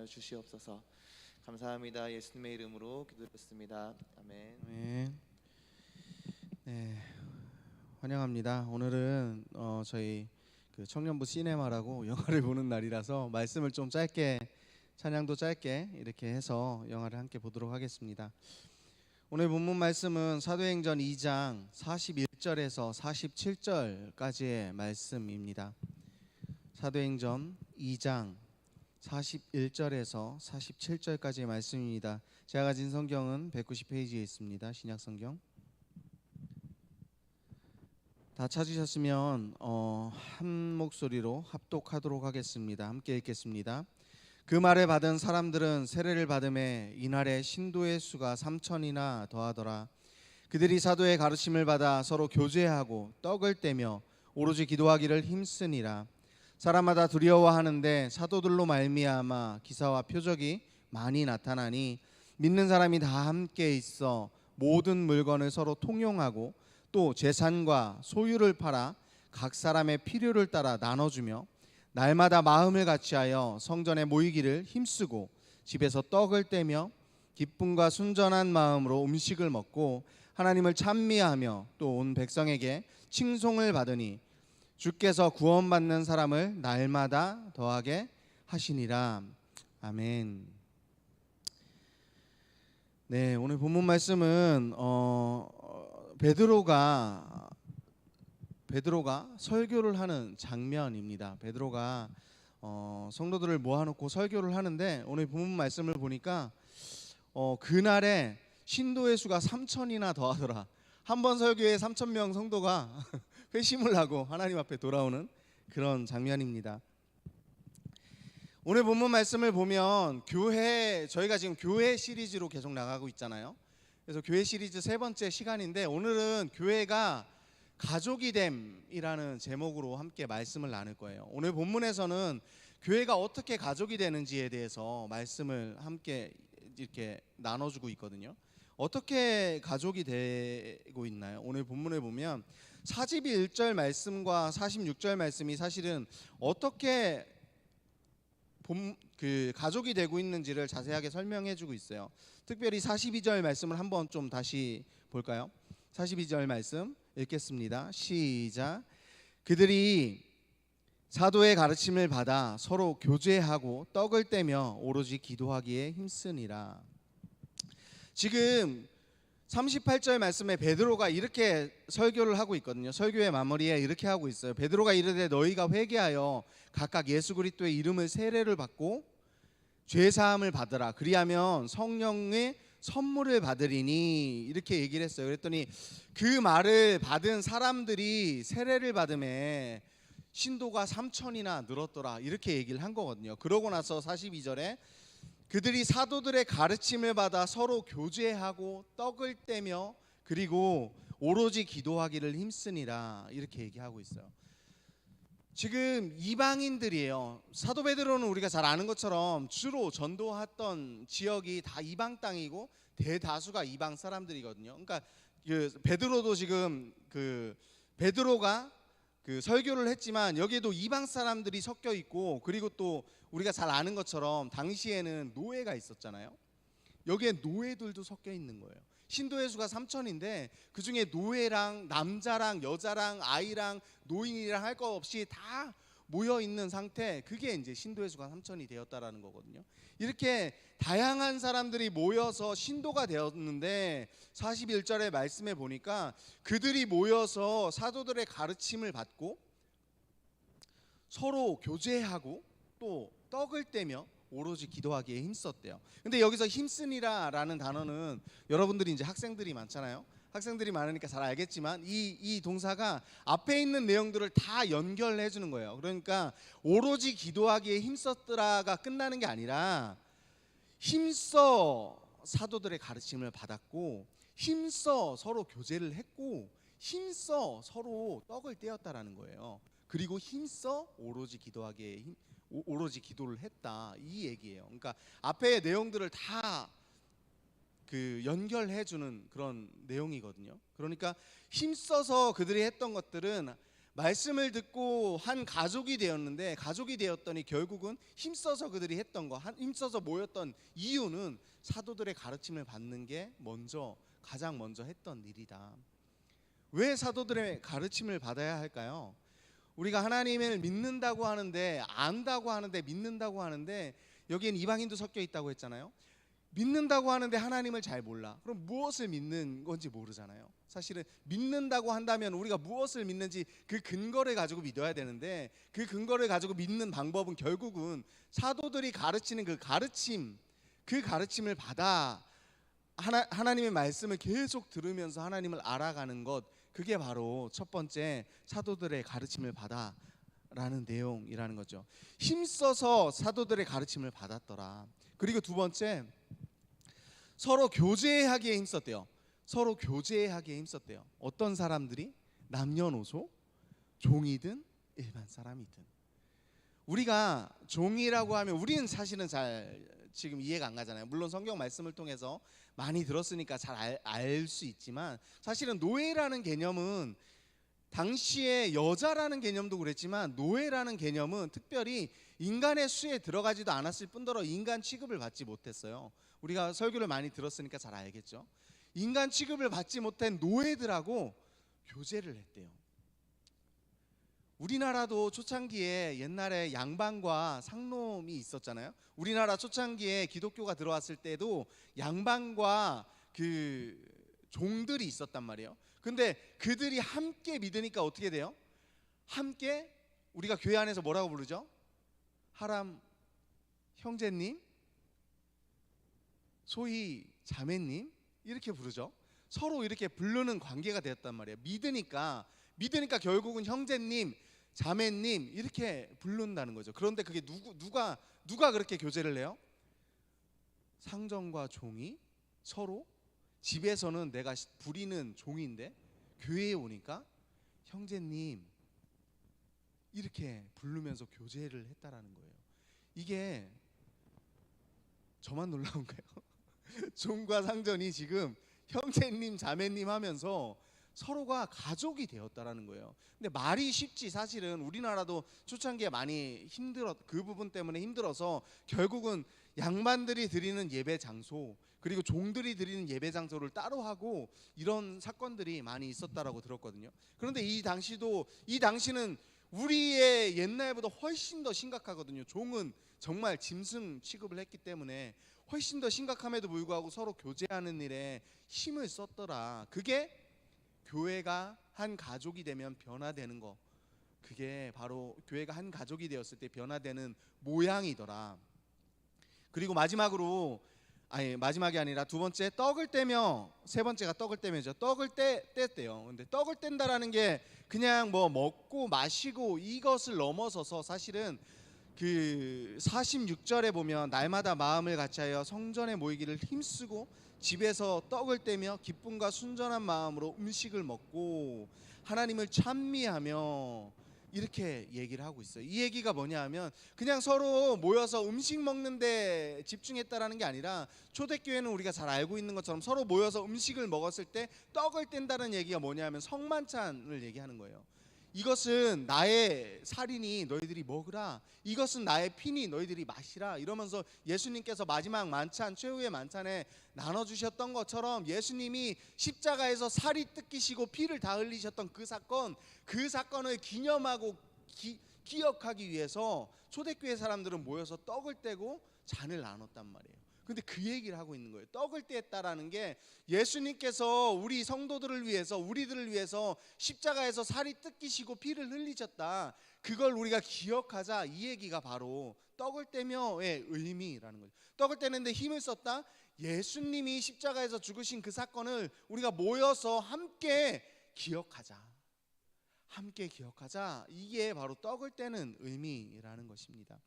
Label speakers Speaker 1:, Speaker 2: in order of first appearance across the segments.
Speaker 1: 주시옵소서. 감사합니다. 예수님의 이름으로 기도드렸습니다. 아멘.
Speaker 2: 아멘. 네, 환영합니다. 오늘은 저희 청년부 시네마라고 영화를 보는 날이라서 말씀을 좀 짧게, 찬양도 짧게 이렇게 해서 영화를 함께 보도록 하겠습니다. 오늘 본문 말씀은 사도행전 2장 41절에서 47절까지의 말씀입니다. 사도행전 2장 41절에서 47절까지의 말씀입니다. 제가 가진 성경은 190페이지에 있습니다. 신약성경. 다 찾으셨으면 한 목소리로 합독하도록 하겠습니다. 함께 읽겠습니다. 그 말을 받은 사람들은 세례를 받음에 이날에 신도의 수가 3천이나 더하더라. 그들이 사도의 가르침을 받아 서로 교제하고 떡을 떼며 오로지 기도하기를 힘쓰니라. 사람마다 두려워하는데 사도들로 말미암아 기사와 표적이 많이 나타나니 믿는 사람이 다 함께 있어 모든 물건을 서로 통용하고 또 재산과 소유를 팔아 각 사람의 필요를 따라 나눠주며 날마다 마음을 같이하여 성전에 모이기를 힘쓰고 집에서 떡을 떼며 기쁨과 순전한 마음으로 음식을 먹고 하나님을 찬미하며 또 온 백성에게 칭송을 받으니 주께서 구원받는 사람을 날마다 더하게 하시니라. 아멘. 네, 오늘 본문 말씀은 베드로가 설교를 하는 장면입니다. 베드로가 성도들을 모아놓고 설교를 하는데 오늘 본문 말씀을 보니까 그날에 신도의 수가 3천이나 더하더라. 한 번 설교에 3,000명 성도가 회심을 하고 하나님 앞에 돌아오는 그런 장면입니다. 오늘 본문 말씀을 보면 저희가 지금 교회 시리즈로 계속 나가고 있잖아요. 그래서 교회 시리즈 세 번째 시간인데 오늘은 교회가 가족이 됨이라는 제목으로 함께 말씀을 나눌 거예요. 오늘 본문에서는 교회가 어떻게 가족이 되는지에 대해서 말씀을 함께 이렇게 나눠주고 있거든요. 어떻게 가족이 되고 있나요? 오늘 본문을 보면 41절 말씀과 46절 말씀이 사실은 어떻게 가족이 되고 있는지를 자세하게 설명해주고 있어요. 특별히 42절 말씀을 한번 좀 다시 볼까요? 42절 말씀 읽겠습니다. 시작. 그들이 사도의 가르침을 받아 서로 교제하고 떡을 떼며 오로지 기도하기에 힘쓰니라. 지금 38절 말씀에 베드로가 이렇게 설교를 하고 있거든요. 설교의 마무리에 이렇게 하고 있어요. 베드로가 이르되 너희가 회개하여 각각 예수 그리스도의 이름을 세례를 받고 죄 사함을 받으라. 그리하면 성령의 선물을 받으리니 이렇게 얘기를 했어요. 그랬더니 그 말을 받은 사람들이 세례를 받음에 신도가 3천이나 늘었더라. 이렇게 얘기를 한 거거든요. 그러고 나서 42절에 그들이 사도들의 가르침을 받아 서로 교제하고 떡을 떼며 그리고 오로지 기도하기를 힘쓰니라. 이렇게 얘기하고 있어요. 지금 이방인들이에요. 사도 베드로는 우리가 잘 아는 것처럼 주로 전도했던 지역이 다 이방 땅이고 대다수가 이방 사람들이거든요. 그러니까 베드로도 지금 베드로가 설교를 했지만 여기에도 이방 사람들이 섞여 있고 그리고 또 우리가 잘 아는 것처럼 당시에는 노예가 있었잖아요. 여기에 노예들도 섞여 있는 거예요. 신도의 수가 3천인데 그중에 노예랑 남자랑 여자랑 아이랑 노인이랑 할 것 없이 다 모여 있는 상태, 그게 이제 신도의 수가 3천이 되었다라는 거거든요. 이렇게 다양한 사람들이 모여서 신도가 되었는데 41절의 말씀에 보니까 그들이 모여서 사도들의 가르침을 받고 서로 교제하고 또 떡을 떼며 오로지 기도하기에 힘썼대요. 근데 여기서 힘쓰니라라는 단어는 여러분들이 이제 학생들이 많잖아요. 학생들이 많으니까 잘 알겠지만 이 동사가 앞에 있는 내용들을 다 연결해 주는 거예요. 그러니까 오로지 기도하기에 힘썼더라가 끝나는 게 아니라 힘써 사도들의 가르침을 받았고 힘써 서로 교제를 했고 힘써 서로 떡을 떼었다라는 거예요. 그리고 힘써 오로지 기도를 했다, 이 얘기예요. 그러니까 앞에 내용들을 다 연결해 주는 그런 내용이거든요. 그러니까 힘써서 그들이 했던 것들은 말씀을 듣고 한 가족이 되었는데, 가족이 되었더니 결국은 힘써서 그들이 했던 거, 힘써서 모였던 이유는 사도들의 가르침을 받는 게 가장 먼저 했던 일이다. 왜 사도들의 가르침을 받아야 할까요? 우리가 하나님을 믿는다고 하는데, 안다고 하는데, 믿는다고 하는데, 여기엔 이방인도 섞여 있다고 했잖아요. 믿는다고 하는데 하나님을 잘 몰라. 그럼 무엇을 믿는 건지 모르잖아요. 사실은 믿는다고 한다면 우리가 무엇을 믿는지 그 근거를 가지고 믿어야 되는데, 그 근거를 가지고 믿는 방법은 결국은 사도들이 가르치는 그 가르침을 받아 하나님의 말씀을 계속 들으면서 하나님을 알아가는 것, 그게 바로 첫 번째 사도들의 가르침을 받아라는 내용이라는 거죠. 힘써서 사도들의 가르침을 받았더라. 그리고 두 번째, 서로 교제하기에 힘썼대요. 서로 교제하기에 힘썼대요. 어떤 사람들이? 남녀노소, 종이든 일반 사람이든. 우리가 종이라고 하면 우리는 사실은 잘 지금 이해가 안 가잖아요. 물론 성경 말씀을 통해서 많이 들었으니까 잘 알 수 있지만, 사실은 노예라는 개념은 당시에 여자라는 개념도 그랬지만, 노예라는 개념은 특별히 인간의 수에 들어가지도 않았을 뿐더러 인간 취급을 받지 못했어요. 우리가 설교를 많이 들었으니까 잘 알겠죠. 인간 취급을 받지 못한 노예들하고 교제를 했대요. 우리나라도 초창기에 옛날에 양반과 상놈이 있었잖아요. 우리나라 초창기에 기독교가 들어왔을 때도 양반과 그 종들이 있었단 말이에요. 근데 그들이 함께 믿으니까 어떻게 돼요? 함께, 우리가 교회 안에서 뭐라고 부르죠? 하람 형제님, 소위 자매님, 이렇게 부르죠. 서로 이렇게 부르는 관계가 되었단 말이에요. 믿으니까 결국은 형제님, 자매님 이렇게 부른다는 거죠. 그런데 그게 누가 그렇게 교제를 해요? 상전과 종이 서로, 집에서는 내가 부리는 종인데 교회에 오니까 형제님 이렇게 부르면서 교제를 했다라는 거예요. 이게 저만 놀라운가요? 종과 상전이 지금 형제님, 자매님 하면서 서로가 가족이 되었다라는 거예요. 근데 말이 쉽지, 사실은 우리나라도 초창기에 많이 그 부분 때문에 힘들어서 결국은 양반들이 드리는 예배 장소, 그리고 종들이 드리는 예배 장소를 따로 하고 이런 사건들이 많이 있었다라고 들었거든요. 그런데 이 당시는 우리의 옛날보다 훨씬 더 심각하거든요. 종은 정말 짐승 취급을 했기 때문에 훨씬 더 심각함에도 불구하고 서로 교제하는 일에 힘을 썼더라. 그게 교회가 한 가족이 되면 변화되는 거, 그게 바로 교회가 한 가족이 되었을 때 변화되는 모양이더라. 그리고 마지막이 아니라 두 번째, 떡을 떼며, 세 번째가 떡을 떼며죠. 떡을 뗐대요. 근데 떡을 뗀다라는 게 그냥 뭐 먹고 마시고 이것을 넘어서서, 사실은 그 46절에 보면 날마다 마음을 같이하여 성전에 모이기를 힘쓰고 집에서 떡을 떼며 기쁨과 순전한 마음으로 음식을 먹고 하나님을 찬미하며, 이렇게 얘기를 하고 있어요. 이 얘기가 뭐냐 하면 그냥 서로 모여서 음식 먹는데 집중했다라는 게 아니라, 초대교회는 우리가 잘 알고 있는 것처럼 서로 모여서 음식을 먹었을 때 떡을 뗀다는 얘기가 뭐냐 하면 성만찬을 얘기하는 거예요. 이것은 나의 살이니 너희들이 먹으라, 이것은 나의 피니 너희들이 마시라, 이러면서 예수님께서 마지막 만찬, 최후의 만찬에 나눠주셨던 것처럼 예수님이 십자가에서 살이 뜯기시고 피를 다 흘리셨던 그 사건을 기념하고 기억하기 위해서 초대교회 사람들은 모여서 떡을 떼고 잔을 나눴단 말이에요. 근데 그 얘기를 하고 있는 거예요. 떡을 뗐다라는 게 예수님께서 우리 성도들을 위해서, 우리들을 위해서 십자가에서 살이 뜯기시고 피를 흘리셨다, 그걸 우리가 기억하자, 이 얘기가 바로 떡을 떼며의 의미라는 거죠. 떡을 떼는데 힘을 썼다, 예수님이 십자가에서 죽으신 그 사건을 우리가 모여서 함께 기억하자, 이게 바로 떡을 떼는 의미라는 것입니다.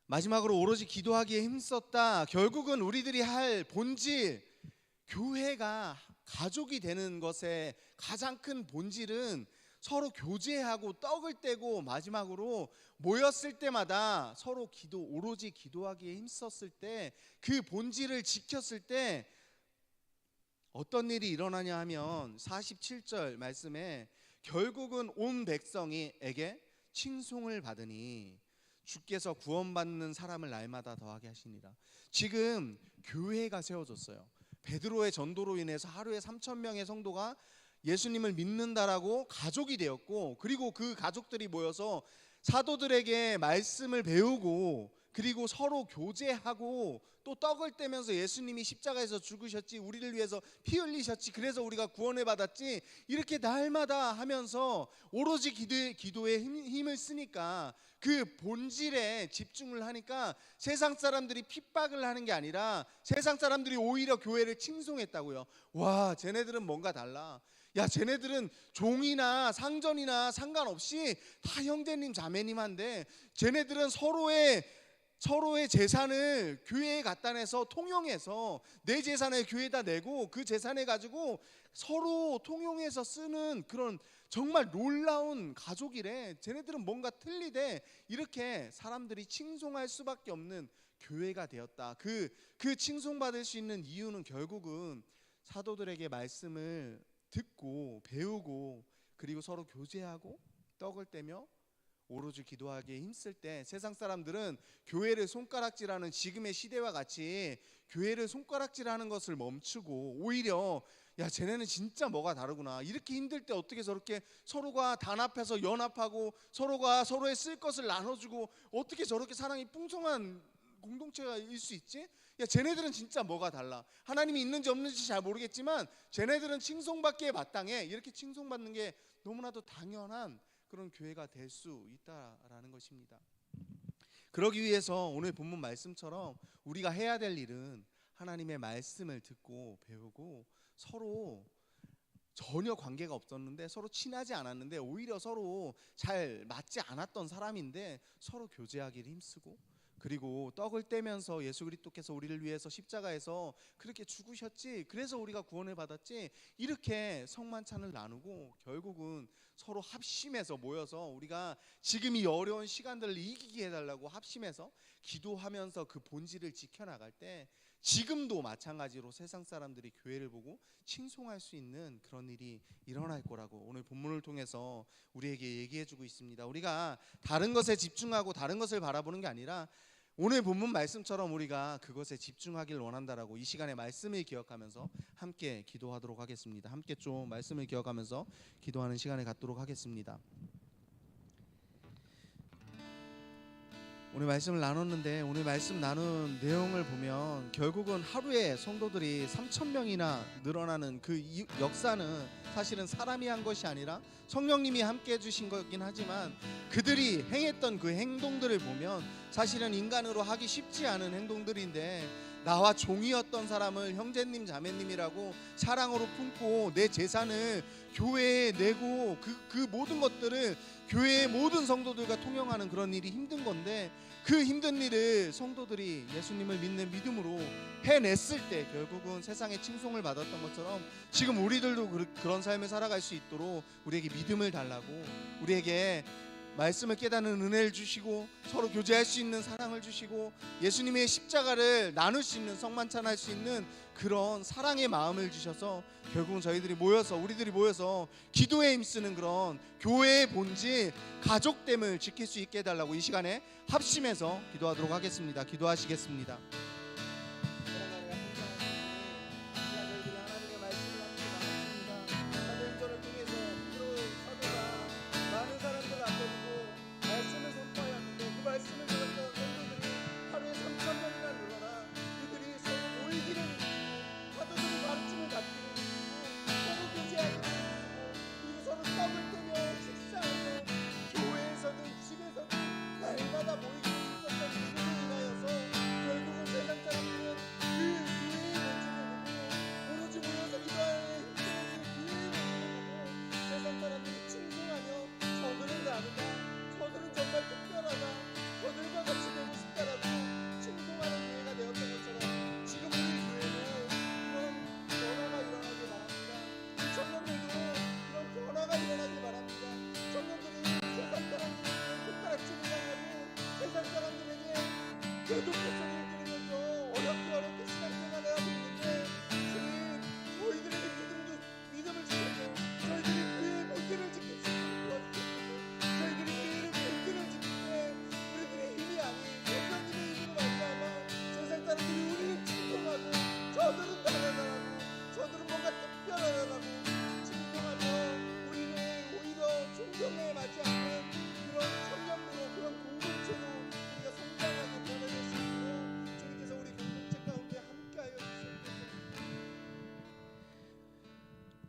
Speaker 2: 마지막으로, 오로지 기도하기에 힘썼다. 결국은 우리들이 할 본질, 교회가 가족이 되는 것의 가장 큰 본질은 서로 교제하고 떡을 떼고, 마지막으로 모였을 때마다 서로 오로지 기도하기에 힘썼을 때, 그 본질을 지켰을 때 어떤 일이 일어나냐 하면 47절 말씀에 결국은 온 백성에게 칭송을 받으니 주께서 구원받는 사람을 날마다 더하게 하시니라. 지금 교회가 세워졌어요. 베드로의 전도로 인해서 하루에 3,000명의 성도가 예수님을 믿는다라고 가족이 되었고, 그리고 그 가족들이 모여서 사도들에게 말씀을 배우고, 그리고 서로 교제하고, 또 떡을 떼면서 예수님이 십자가에서 죽으셨지, 우리를 위해서 피 흘리셨지, 그래서 우리가 구원을 받았지, 이렇게 날마다 하면서 오로지 기도에 힘을 쓰니까, 그 본질에 집중을 하니까 세상 사람들이 핍박을 하는 게 아니라 세상 사람들이 오히려 교회를 칭송했다고요. 와, 쟤네들은 뭔가 달라. 야, 쟤네들은 종이나 상전이나 상관없이 다 형제님 자매님한데, 쟤네들은 서로의 재산을 교회에 갖다 내서 통용해서, 내 재산을 교회에다 내고 그 재산을 가지고 서로 통용해서 쓰는 그런 정말 놀라운 가족이래. 쟤네들은 뭔가 틀리대. 이렇게 사람들이 칭송할 수밖에 없는 교회가 되었다. 그 칭송받을 수 있는 이유는 결국은 사도들에게 말씀을 듣고 배우고, 그리고 서로 교제하고 떡을 떼며 오로지 기도하기에 힘쓸 때, 세상 사람들은 교회를 손가락질하는 지금의 시대와 같이 교회를 손가락질하는 것을 멈추고, 오히려 야, 쟤네는 진짜 뭐가 다르구나, 이렇게 힘들 때 어떻게 저렇게 서로가 단합해서 연합하고 서로가 서로의 쓸 것을 나눠주고, 어떻게 저렇게 사랑이 풍성한 공동체가 일 수 있지? 야, 쟤네들은 진짜 뭐가 달라. 하나님이 있는지 없는지 잘 모르겠지만 쟤네들은 칭송받기에 마땅해. 이렇게 칭송받는 게 너무나도 당연한 그런 교회가 될 수 있다라는 것입니다. 그러기 위해서 오늘 본문 말씀처럼 우리가 해야 될 일은 하나님의 말씀을 듣고 배우고, 서로 전혀 관계가 없었는데, 서로 친하지 않았는데, 오히려 서로 잘 맞지 않았던 사람인데 서로 교제하기를 힘쓰고, 그리고 떡을 떼면서 예수 그리스도께서 우리를 위해서 십자가에서 그렇게 죽으셨지, 그래서 우리가 구원을 받았지, 이렇게 성만찬을 나누고, 결국은 서로 합심해서 모여서 우리가 지금 이 어려운 시간들을 이기게 해달라고 합심해서 기도하면서 그 본질을 지켜나갈 때, 지금도 마찬가지로 세상 사람들이 교회를 보고 칭송할 수 있는 그런 일이 일어날 거라고 오늘 본문을 통해서 우리에게 얘기해주고 있습니다. 우리가 다른 것에 집중하고 다른 것을 바라보는 게 아니라 오늘 본문 말씀처럼 우리가 그것에 집중하길 원한다라고 이 시간에 말씀을 기억하면서 함께 기도하도록 하겠습니다. 함께 좀 말씀을 기억하면서 기도하는 시간을 갖도록 하겠습니다. 오늘 말씀을 나눴는데, 오늘 말씀 나눈 내용을 보면 결국은 하루에 성도들이 3,000명이나 늘어나는 그 역사는 사실은 사람이 한 것이 아니라 성령님이 함께 해주신 거긴 하지만, 그들이 행했던 그 행동들을 보면 사실은 인간으로 하기 쉽지 않은 행동들인데, 나와 종이었던 사람을 형제님 자매님이라고 사랑으로 품고 내 재산을 교회에 내고 그 모든 것들을 교회의 모든 성도들과 통용하는 그런 일이 힘든 건데, 그 힘든 일을 성도들이 예수님을 믿는 믿음으로 해냈을 때 결국은 세상의 칭송을 받았던 것처럼 지금 우리들도 그런 삶을 살아갈 수 있도록 우리에게 믿음을 달라고, 우리에게 말씀을 깨닫는 은혜를 주시고, 서로 교제할 수 있는 사랑을 주시고, 예수님의 십자가를 나눌 수 있는, 성만찬할 수 있는 그런 사랑의 마음을 주셔서 결국은 우리들이 모여서 기도에 힘쓰는 그런 교회의 본질, 가족됨을 지킬 수 있게 해달라고 이 시간에 합심해서 기도하도록 하겠습니다. 기도하시겠습니다.
Speaker 3: 계속 그 소리를 들으면서 어렵게 신앙생활을 하고 있는데, 주님 저희들에게 믿음을 주셔서 저희들이 그의 본질을 지킬 수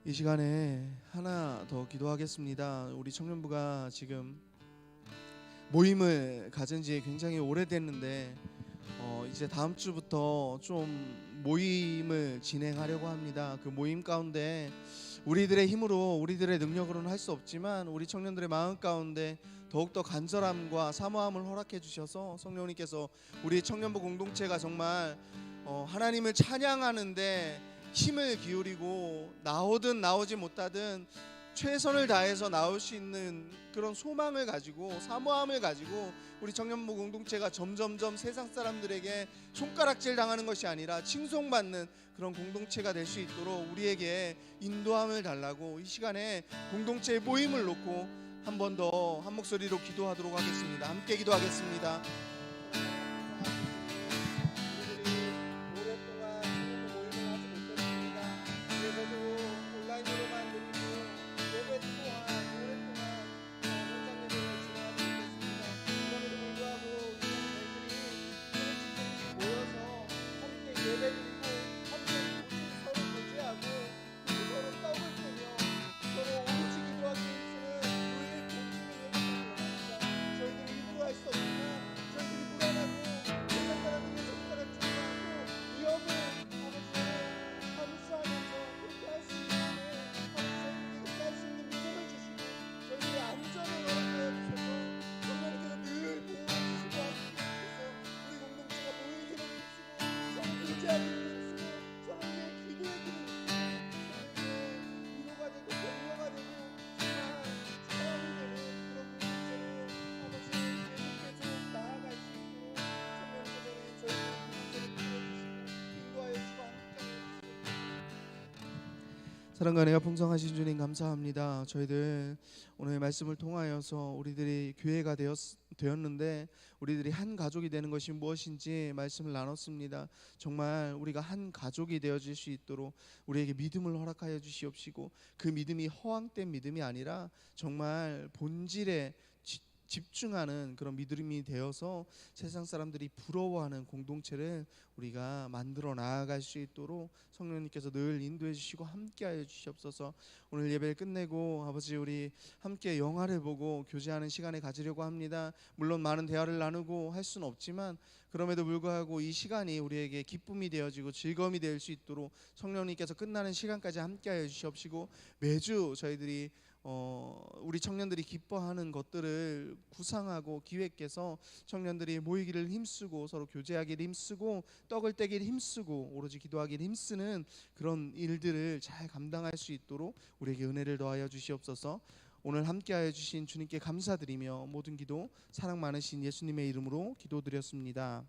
Speaker 2: 이 시간에 하나 더 기도하겠습니다. 우리 청년부가 지금 모임을 가진 지 굉장히 오래됐는데 이제 다음 주부터 좀 모임을 진행하려고 합니다. 그 모임 가운데 우리들의 힘으로 우리들의 능력으로는 할 수 없지만 우리 청년들의 마음 가운데 더욱더 간절함과 사모함을 허락해 주셔서 성령님께서 우리 청년부 공동체가 정말 하나님을 찬양하는데 힘을 기울이고 나오든 나오지 못하든 최선을 다해서 나올 수 있는 그런 소망을 가지고 사모함을 가지고 우리 청년부 공동체가 점점점 세상 사람들에게 손가락질 당하는 것이 아니라 칭송받는 그런 공동체가 될 수 있도록 우리에게 인도함을 달라고 이 시간에 공동체의 모임을 놓고 한 번 더 한 목소리로 기도하도록 하겠습니다. 함께 기도하겠습니다. 사랑과 은혜가 풍성하신 주님 감사합니다. 저희들 오늘 말씀을 통하여서 우리들이 교회가 되었는데 우리들이 한 가족이 되는 것이 무엇인지 말씀을 나눴습니다. 정말 우리가 한 가족이 되어질 수 있도록 우리에게 믿음을 허락하여 주시옵시고 그 믿음이 허황된 믿음이 아니라 정말 본질에 집중하는 그런 믿음이 되어서 세상 사람들이 부러워하는 공동체를 우리가 만들어 나아갈 수 있도록 성령님께서 늘 인도해 주시고 함께하여 주시옵소서. 오늘 예배를 끝내고 아버지 우리 함께 영화를 보고 교제하는 시간을 가지려고 합니다. 물론 많은 대화를 나누고 할 수는 없지만 그럼에도 불구하고 이 시간이 우리에게 기쁨이 되어지고 즐거움이 될 수 있도록 성령님께서 끝나는 시간까지 함께하여 주시옵시고 매주 저희들이 우리 청년들이 기뻐하는 것들을 구상하고 기획해서 청년들이 모이기를 힘쓰고 서로 교제하기를 힘쓰고 떡을 떼기를 힘쓰고 오로지 기도하기를 힘쓰는 그런 일들을 잘 감당할 수 있도록 우리에게 은혜를 더하여 주시옵소서. 오늘 함께하여 주신 주님께 감사드리며 모든 기도 사랑 많으신 예수님의 이름으로 기도드렸습니다.